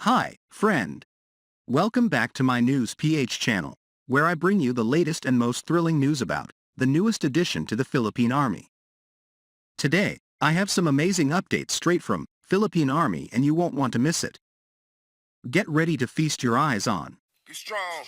Hi, friend. Welcome back to my News PH channel, where I bring you the latest and most thrilling news about the newest addition to the Philippine Army. Today, I have some amazing updates straight from Philippine Army and you won't want to miss it. Get ready to feast your eyes on. Be strong.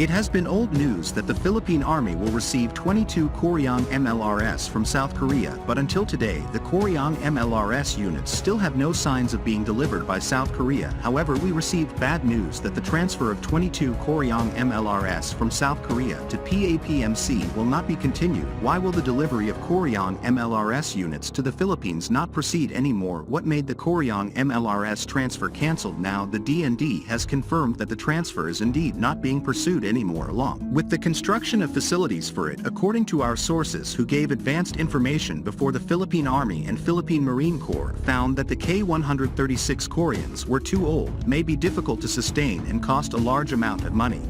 It has been old news that the Philippine Army will receive 22 Kooryong MLRS from South Korea, but until today the Kooryong MLRS units still have no signs of being delivered by South Korea. However, we received bad news that the transfer of 22 Kooryong MLRS from South Korea to PAPMC will not be continued. Why will the delivery of Kooryong MLRS units to the Philippines not proceed anymore? What made the Kooryong MLRS transfer cancelled? Now the DND has confirmed that the transfer is indeed not being pursued anymore, along with the construction of facilities for it. According to our sources who gave advanced information before, the Philippine Army and Philippine Marine Corps found that the K136 Kooryongs were too old, may be difficult to sustain and cost a large amount of money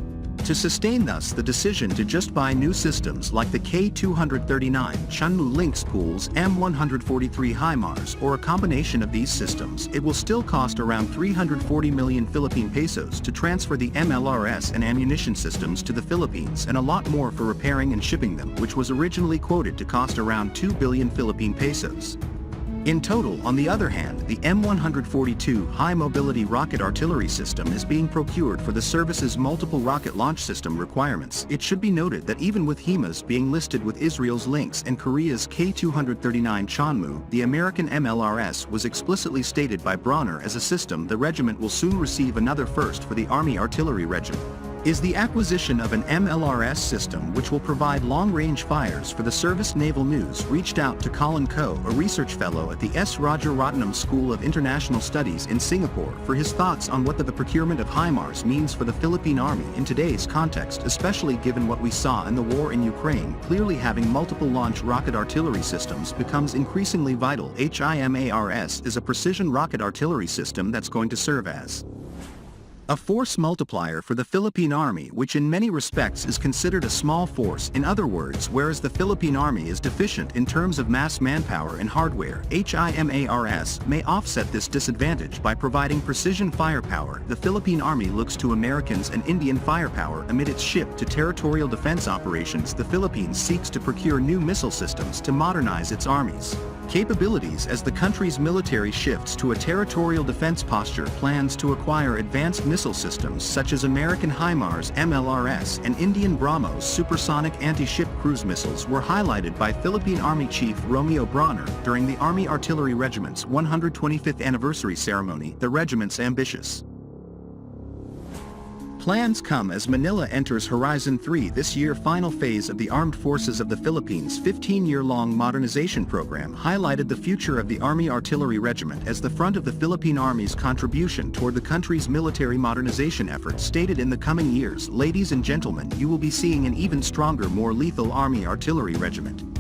to sustain. Thus the decision to just buy new systems like the K239 Chunmoo Lynx Pools, M143 HIMARS, or a combination of these systems. It will still cost around 340 million Philippine pesos to transfer the MLRS and ammunition systems to the Philippines, and a lot more for repairing and shipping them, which was originally quoted to cost around 2 billion Philippine pesos. In total, on the other hand, the M142 high-mobility rocket artillery system is being procured for the service's multiple rocket launch system requirements. It should be noted that even with HIMARS being listed with Israel's Lynx and Korea's K239 Chunmoo, the American MLRS was explicitly stated by Bronner as a system the regiment will soon receive. Another first for the Army Artillery Regiment is the acquisition of an MLRS system which will provide long-range fires for the service. Naval News reached out to Colin Koh, a research fellow at the S. Rajaratnam School of International Studies in Singapore, for his thoughts on what the procurement of HIMARS means for the Philippine Army in today's context, especially given what we saw in the war in Ukraine. Clearly, having multiple launch rocket artillery systems becomes increasingly vital. HIMARS is a precision rocket artillery system that's going to serve as a force multiplier for the Philippine Army, which in many respects is considered a small force. In other words, whereas the Philippine Army is deficient in terms of mass manpower and hardware, HIMARS may offset this disadvantage by providing precision firepower. The Philippine Army looks to Americans and Indian firepower amid its shift to territorial defense operations. The Philippines seeks to procure new missile systems to modernize its army's capabilities as the country's military shifts to a territorial defense posture. Plans to acquire advanced missile systems such as American HIMARS MLRS and Indian BrahMos supersonic anti-ship cruise missiles were highlighted by Philippine Army Chief Romeo Bronner during the Army Artillery Regiment's 125th anniversary ceremony. The regiment's ambitious plans come as Manila enters Horizon 3 this year. Final phase of the Armed Forces of the Philippines' 15-year-long modernization program highlighted the future of the Army Artillery Regiment as the front of the Philippine Army's contribution toward the country's military modernization efforts. Stated in the coming years, ladies and gentlemen, you will be seeing an even stronger, more lethal Army Artillery Regiment.